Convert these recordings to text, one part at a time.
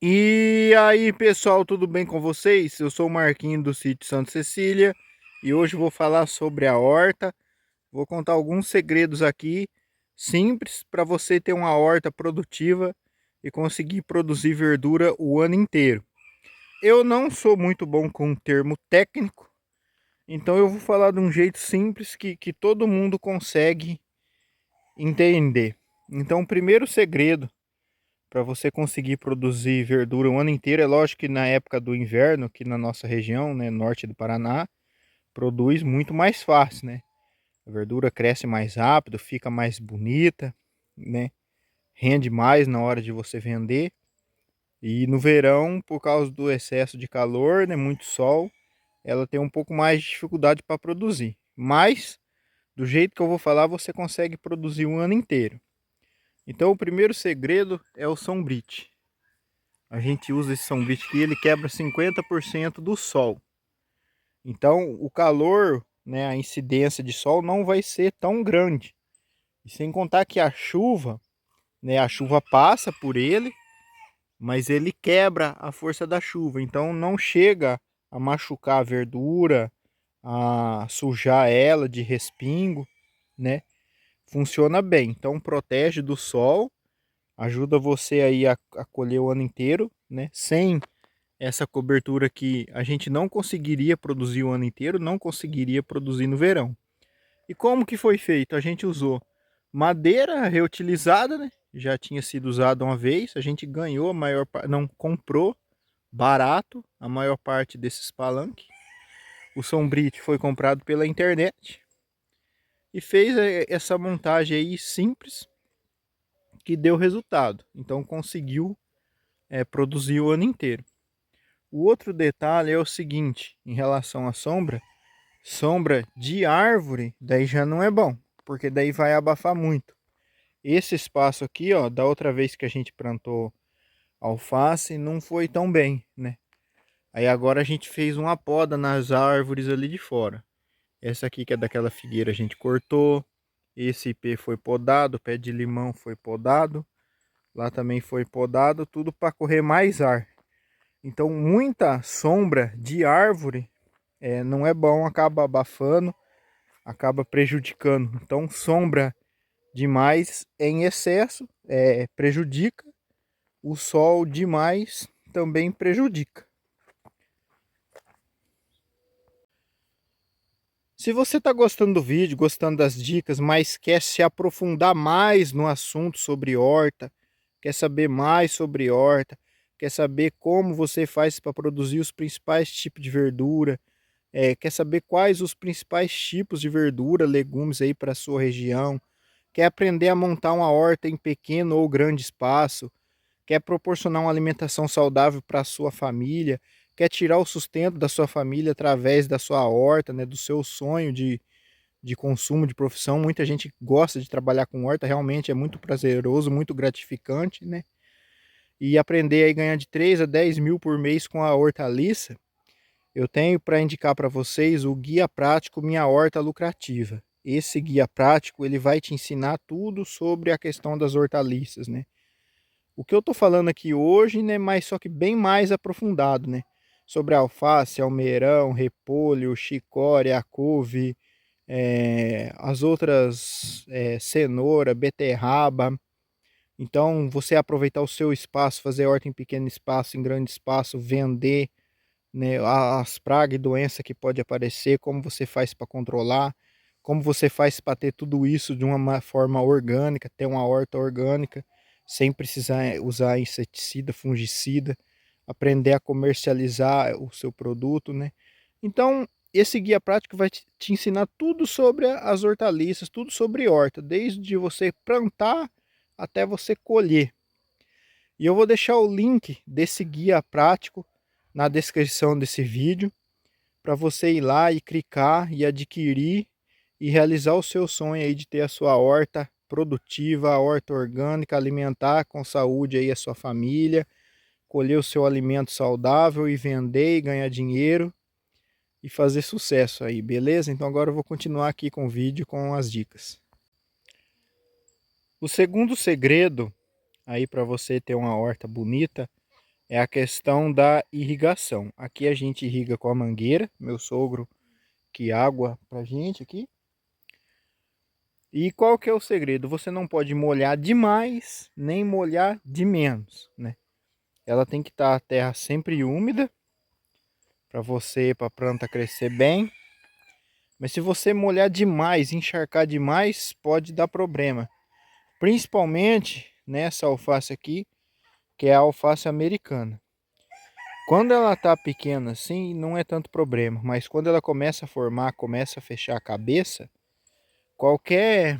E aí, pessoal, tudo bem com vocês? Eu sou o Marquinho do sítio Santa Cecília e hoje vou falar sobre a horta. Vou contar alguns segredos aqui simples para você ter uma horta produtiva e conseguir produzir verdura o ano inteiro. Eu não sou muito bom com um termo técnico, então eu vou falar de um jeito simples que todo mundo consegue entender. Então, o primeiro segredo para você conseguir produzir verdura o ano inteiro, é lógico que na época do inverno, aqui na nossa região, né, norte do Paraná, produz muito mais fácil, né? A verdura cresce mais rápido, fica mais bonita, né? Rende mais na hora de você vender. E no verão, por causa do excesso de calor, né, muito sol, ela tem um pouco mais de dificuldade para produzir. Mas, do jeito que eu vou falar, você consegue produzir o ano inteiro. Então, o primeiro segredo é o sombrite. A gente usa esse sombrite aqui, ele quebra 50% do sol. Então, o calor, né, a incidência de sol não vai ser tão grande. E sem contar que a chuva, né, a chuva passa por ele, mas ele quebra a força da chuva. Então, não chega a machucar a verdura, a sujar ela de respingo, né? Funciona bem. Então, protege do sol, ajuda você aí a colher o ano inteiro, né? Sem essa cobertura que a gente não conseguiria produzir o ano inteiro, não conseguiria produzir no verão. E como que foi feito? A gente usou madeira reutilizada, né? Já tinha sido usada uma vez, a gente ganhou a maior parte, não comprou barato a maior parte desses palanques. O sombrite foi comprado pela internet e fez essa montagem aí simples que deu resultado. Então conseguiu produzir o ano inteiro. O outro detalhe é o seguinte, em relação à sombra, sombra de árvore, daí já não é bom, porque daí vai abafar muito. Esse espaço aqui, ó, da outra vez que a gente plantou alface, não foi tão bem, né? Aí agora a gente fez uma poda nas árvores ali de fora. Essa aqui que é daquela figueira a gente cortou. Esse ipê foi podado, o pé de limão foi podado. Lá também foi podado, tudo para correr mais ar. Então muita sombra de árvore não é bom, acaba abafando, acaba prejudicando. Então, sombra demais em excesso prejudica, o sol demais também prejudica. Se você está gostando do vídeo, gostando das dicas, mas quer se aprofundar mais no assunto sobre horta, quer saber mais sobre horta, quer saber como você faz para produzir os principais tipos de verdura, quer saber quais os principais tipos de verdura, legumes aí para a sua região, quer aprender a montar uma horta em pequeno ou grande espaço, quer proporcionar uma alimentação saudável para a sua família, quer tirar o sustento da sua família através da sua horta, né, do seu sonho de consumo, de profissão. Muita gente gosta de trabalhar com horta, realmente é muito prazeroso, muito gratificante, né? E aprender aí ganhar de 3 a 10 mil por mês com a hortaliça, eu tenho para indicar para vocês o guia prático Minha Horta Lucrativa. Esse guia prático, ele vai te ensinar tudo sobre a questão das hortaliças, né? O que eu estou falando aqui hoje, né, mas só que bem mais aprofundado, né? Sobre alface, almeirão, repolho, chicória, couve, as outras cenoura, beterraba. Então, você aproveitar o seu espaço, fazer horta em pequeno espaço, em grande espaço, vender, né, as pragas e doenças que pode aparecer, como você faz para controlar, como você faz para ter tudo isso de uma forma orgânica, ter uma horta orgânica, sem precisar usar inseticida, fungicida, aprender a comercializar o seu produto, né? Então, esse guia prático vai te ensinar tudo sobre as hortaliças, tudo sobre horta, desde você plantar até você colher. E eu vou deixar o link desse guia prático na descrição desse vídeo para você ir lá e clicar e adquirir e realizar o seu sonho aí de ter a sua horta produtiva, a horta orgânica, alimentar com saúde aí a sua família, colher o seu alimento saudável e vender e ganhar dinheiro e fazer sucesso aí, beleza? Então agora eu vou continuar aqui com o vídeo com as dicas. O segundo segredo aí para você ter uma horta bonita é a questão da irrigação. Aqui a gente irriga com a mangueira, meu sogro que água pra gente aqui. E qual que é o segredo? Você não pode molhar demais, nem molhar de menos, né? Ela tem que estar a terra sempre úmida para a planta crescer bem. Mas se você molhar demais, encharcar demais, pode dar problema. Principalmente nessa alface aqui, que é a alface americana. Quando ela está pequena assim, não é tanto problema. Mas quando ela começa a formar, começa a fechar a cabeça, qualquer...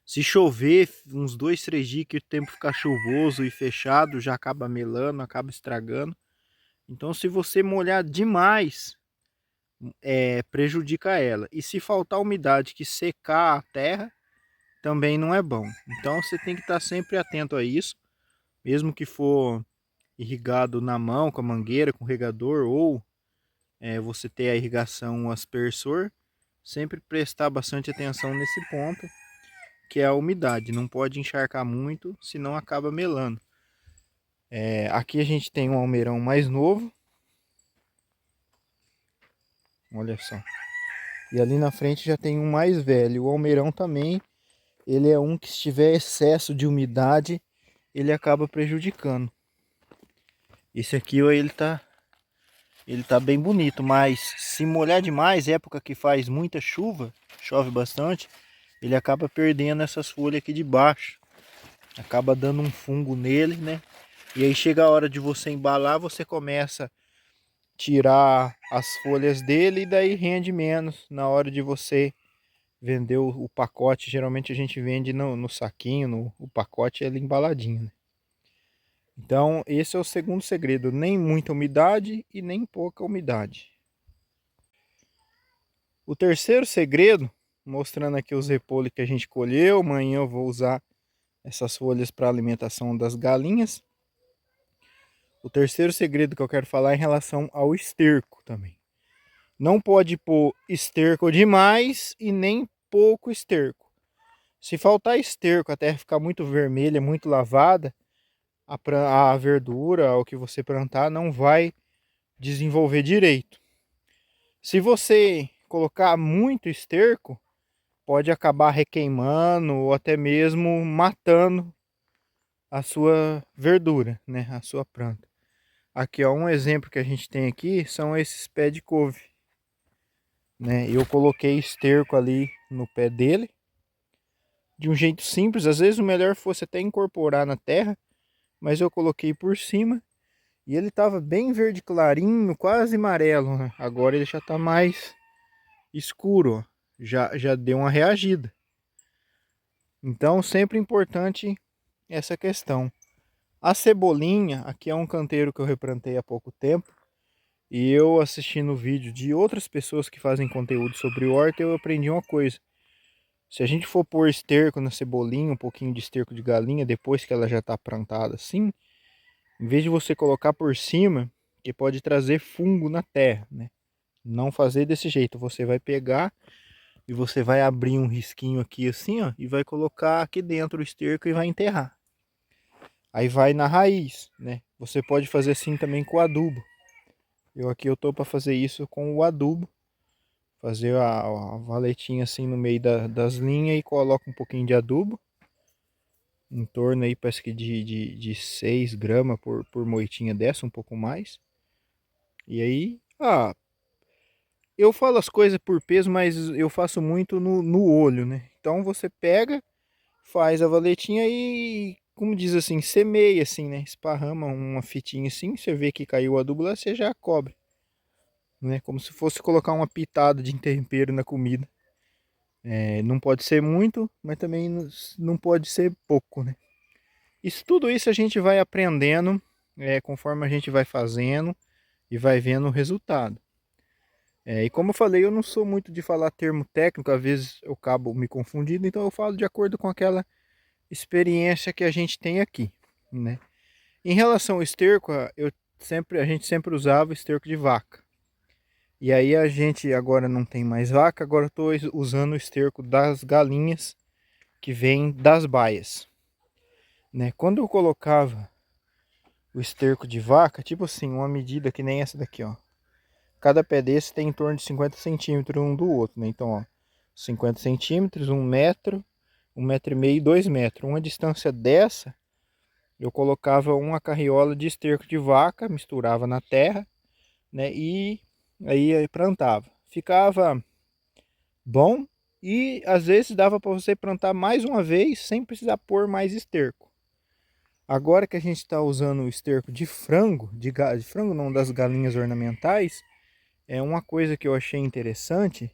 Se chover uns 2, 3 dias que o tempo ficar chuvoso e fechado, já acaba melando, acaba estragando. Então se você molhar demais, prejudica ela. E se faltar umidade, que secar a terra, também não é bom. Então você tem que estar sempre atento a isso, mesmo que for irrigado na mão, com a mangueira, com o regador, ou você ter a irrigação aspersor, sempre prestar bastante atenção nesse ponto, que é a umidade. Não pode encharcar muito, senão acaba melando. Aqui a gente tem um almeirão mais novo. Olha só. E ali na frente já tem um mais velho. O almeirão também, ele é um que se tiver excesso de umidade, ele acaba prejudicando. Esse aqui, ó, ele tá bem bonito, mas se molhar demais, época que faz muita chuva, chove bastante, ele acaba perdendo essas folhas aqui de baixo. Acaba dando um fungo nele, né? E aí chega a hora de você embalar, você começa a tirar as folhas dele e daí rende menos na hora de você vender o pacote. Geralmente a gente vende no saquinho, o pacote ele embaladinho, né? Então esse é o segundo segredo, nem muita umidade e nem pouca umidade. O terceiro segredo, mostrando aqui os repolhos que a gente colheu, amanhã eu vou usar essas folhas para alimentação das galinhas. O terceiro segredo que eu quero falar é em relação ao esterco também. Não pode pôr esterco demais e nem pouco esterco. Se faltar esterco, a terra ficar muito vermelha, muito lavada, a verdura, o que você plantar, não vai desenvolver direito. Se você colocar muito esterco, pode acabar requeimando ou até mesmo matando a sua verdura, né? A sua planta. Aqui, ó, um exemplo que a gente tem aqui são esses pés de couve, né? Eu coloquei esterco ali no pé dele, de um jeito simples. Às vezes o melhor fosse até incorporar na terra, mas eu coloquei por cima e ele estava bem verde clarinho, quase amarelo, né? Agora ele já está mais escuro, ó. Já deu uma reagida. Então sempre importante essa questão. A cebolinha, aqui é um canteiro que eu replantei há pouco tempo. E eu assistindo vídeo de outras pessoas que fazem conteúdo sobre horta, eu aprendi uma coisa. Se a gente for pôr esterco na cebolinha, um pouquinho de esterco de galinha, depois que ela já está plantada assim, em vez de você colocar por cima, que pode trazer fungo na terra, né? Não fazer desse jeito. Você vai pegar e você vai abrir um risquinho aqui assim, ó, e vai colocar aqui dentro o esterco e vai enterrar. Aí vai na raiz, né? Você pode fazer assim também com o adubo. Eu tô para fazer isso com o adubo. Fazer a valetinha assim no meio das linhas e coloca um pouquinho de adubo. Em torno aí, parece que de 6 gramas por moitinha dessa, um pouco mais. E aí, eu falo as coisas por peso, mas eu faço muito no olho, né? Então você pega, faz a valetinha e, como diz assim, semeia assim, né? Esparrama uma fitinha assim, você vê que caiu o adubo lá, você já cobre. Né? Como se fosse colocar uma pitada de tempero na comida. Não pode ser muito, mas também não pode ser pouco, né? Tudo isso a gente vai aprendendo conforme a gente vai fazendo e vai vendo o resultado. E como eu falei, eu não sou muito de falar termo técnico, às vezes eu acabo me confundindo, então eu falo de acordo com aquela experiência que a gente tem aqui, né? Em relação ao esterco, a gente sempre usava esterco de vaca. E aí a gente agora não tem mais vaca, agora eu estou usando o esterco das galinhas que vem das baias. Né? Quando eu colocava o esterco de vaca, tipo assim, uma medida que nem essa daqui, ó. Cada pé desse tem em torno de 50 centímetros um do outro, né? Então, ó, 50 centímetros, 1 metro, 1,5 metro e 2 metros. Uma distância dessa, eu colocava uma carriola de esterco de vaca, misturava na terra, né? E aí plantava. Ficava bom e às vezes dava para você plantar mais uma vez sem precisar pôr mais esterco. Agora que a gente está usando o esterco de frango, de frango não, das galinhas ornamentais, é uma coisa que eu achei interessante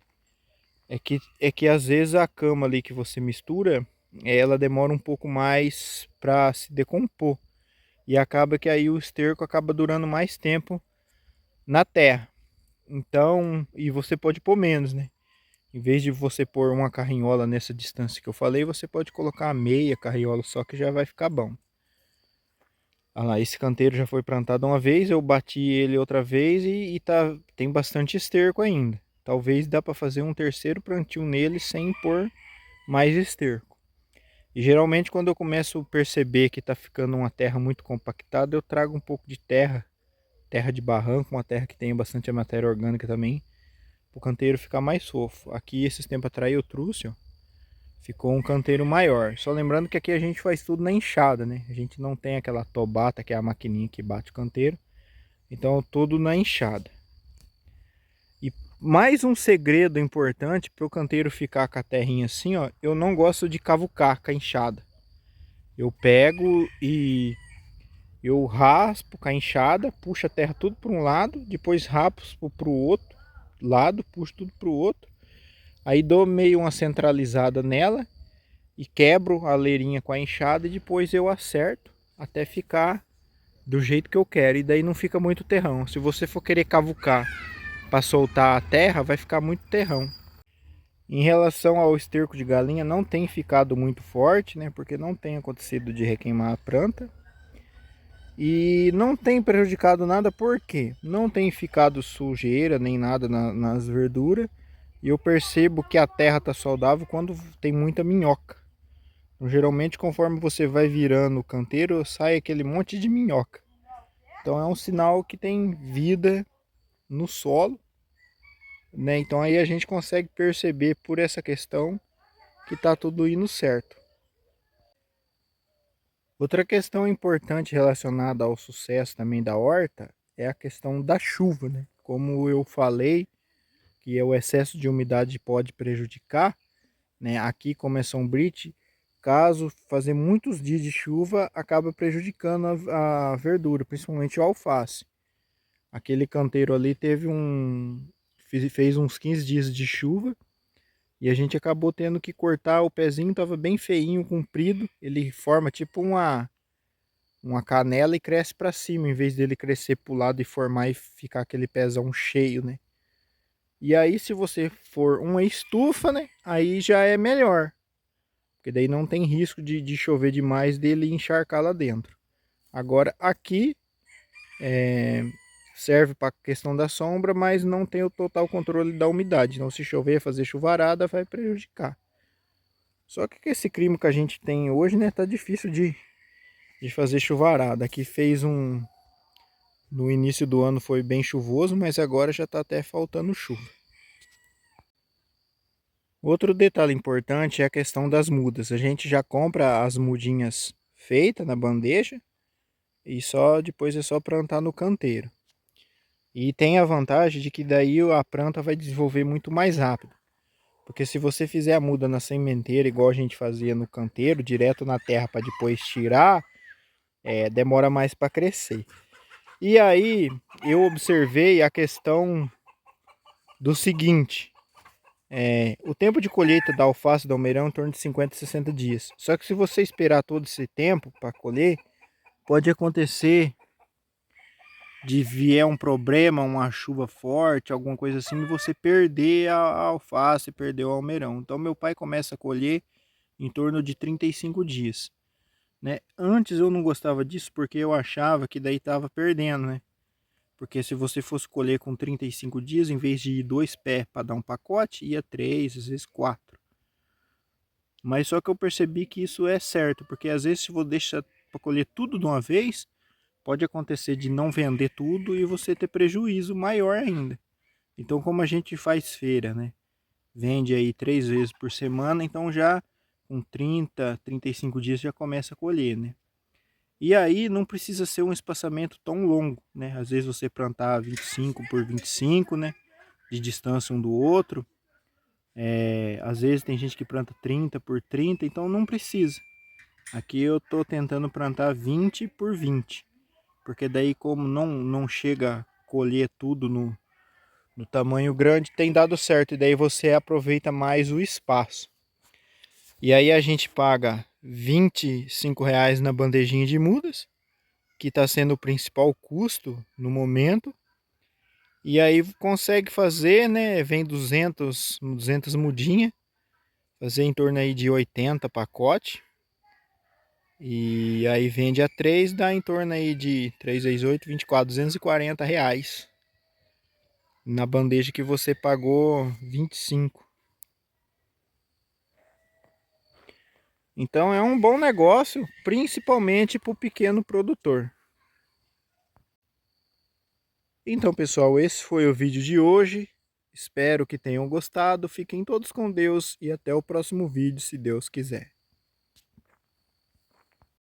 é que às vezes a cama ali que você mistura, ela demora um pouco mais para se decompor e acaba que aí o esterco acaba durando mais tempo na terra. Então, e você pode pôr menos, né? Em vez de você pôr uma carrinhola nessa distância que eu falei, você pode colocar meia carriola só que já vai ficar bom. Olha lá, esse canteiro já foi plantado uma vez, eu bati ele outra vez e tem bastante esterco ainda. Talvez dá para fazer um terceiro plantio nele sem pôr mais esterco. E geralmente quando eu começo a perceber que está ficando uma terra muito compactada, eu trago um pouco de terra, terra de barranco, uma terra que tenha bastante matéria orgânica também, para o canteiro ficar mais fofo. Aqui esses tempos atrás eu trouxe, ó, ficou um canteiro maior. Só lembrando que aqui a gente faz tudo na enxada, né? A gente não tem aquela tobata, que é a maquininha que bate o canteiro. Então tudo na enxada. E mais um segredo importante para o canteiro ficar com a terrinha assim, ó. Eu não gosto de cavucar com a enxada. Eu pego e eu raspo com a enxada, puxo a terra tudo para um lado, depois raspo para o outro lado, puxo tudo para o outro. Aí dou meio uma centralizada nela e quebro a leirinha com a enxada e depois eu acerto até ficar do jeito que eu quero. E daí não fica muito terrão. Se você for querer cavucar para soltar a terra, vai ficar muito terrão. Em relação ao esterco de galinha, não tem ficado muito forte, né? Porque não tem acontecido de requeimar a planta. E não tem prejudicado nada porque não tem ficado sujeira nem nada nas verduras. E eu percebo que a terra está saudável quando tem muita minhoca. Então, geralmente, conforme você vai virando o canteiro, sai aquele monte de minhoca. Então é um sinal que tem vida no solo, né? Então aí a gente consegue perceber por essa questão que está tudo indo certo. Outra questão importante relacionada ao sucesso também da horta é a questão da chuva, né? Como eu falei, que o excesso de umidade pode prejudicar, né? Aqui como é São Brite, caso fazer muitos dias de chuva, acaba prejudicando a verdura, principalmente o alface. Aquele canteiro ali fez uns 15 dias de chuva e a gente acabou tendo que cortar o pezinho, estava bem feinho, comprido. Ele forma tipo uma canela e cresce para cima, em vez dele crescer para o lado e formar e ficar aquele pezão cheio, né? E aí se você for uma estufa, né? Aí já é melhor. Porque daí não tem risco de chover demais dele encharcar lá dentro. Agora aqui serve para a questão da sombra, mas não tem o total controle da umidade. Então se chover, fazer chuvarada vai prejudicar. Só que com esse clima que a gente tem hoje, né, tá difícil de fazer chuvarada. Aqui fez no início do ano foi bem chuvoso, mas agora já está até faltando chuva. Outro detalhe importante é a questão das mudas. A gente já compra as mudinhas feitas na bandeja e só depois é só plantar no canteiro. E tem a vantagem de que daí a planta vai desenvolver muito mais rápido. Porque se você fizer a muda na sementeira, igual a gente fazia no canteiro, direto na terra para depois tirar, demora mais para crescer. E aí eu observei a questão do seguinte: o tempo de colheita da alface e do almeirão é em torno de 50 a 60 dias. Só que se você esperar todo esse tempo para colher, pode acontecer de vier um problema, uma chuva forte, alguma coisa assim, e você perder a alface, perder o almeirão. Então meu pai começa a colher em torno de 35 dias. Né? Antes eu não gostava disso porque eu achava que daí estava perdendo, né? Porque se você fosse colher com 35 dias, em vez de ir 2 pés para dar um pacote, ia 3, às vezes 4. Mas só que eu percebi que isso é certo, porque às vezes se você deixa para colher tudo de uma vez, pode acontecer de não vender tudo e você ter prejuízo maior ainda. Então, como a gente faz feira, né? Vende aí 3 vezes por semana, então já com 30, 35 dias já começa a colher, né? E aí não precisa ser um espaçamento tão longo, né? Às vezes você plantar 25 por 25, né? De distância um do outro. Às vezes tem gente que planta 30 por 30, então não precisa. Aqui eu tô tentando plantar 20 por 20, porque daí como não chega a colher tudo no tamanho grande, tem dado certo, e daí você aproveita mais o espaço. E aí a gente paga R$ 25 na bandejinha de mudas, que está sendo o principal custo no momento. E aí consegue fazer, né? Vem 200 mudinhas, fazer em torno aí de 80 pacotes. E aí vende a 3, dá em torno aí de 3 vezes 8, 24, R$ 240 na bandeja que você pagou 25. Então é um bom negócio, principalmente para o pequeno produtor. Então, pessoal, esse foi o vídeo de hoje. Espero que tenham gostado. Fiquem todos com Deus e até o próximo vídeo, se Deus quiser.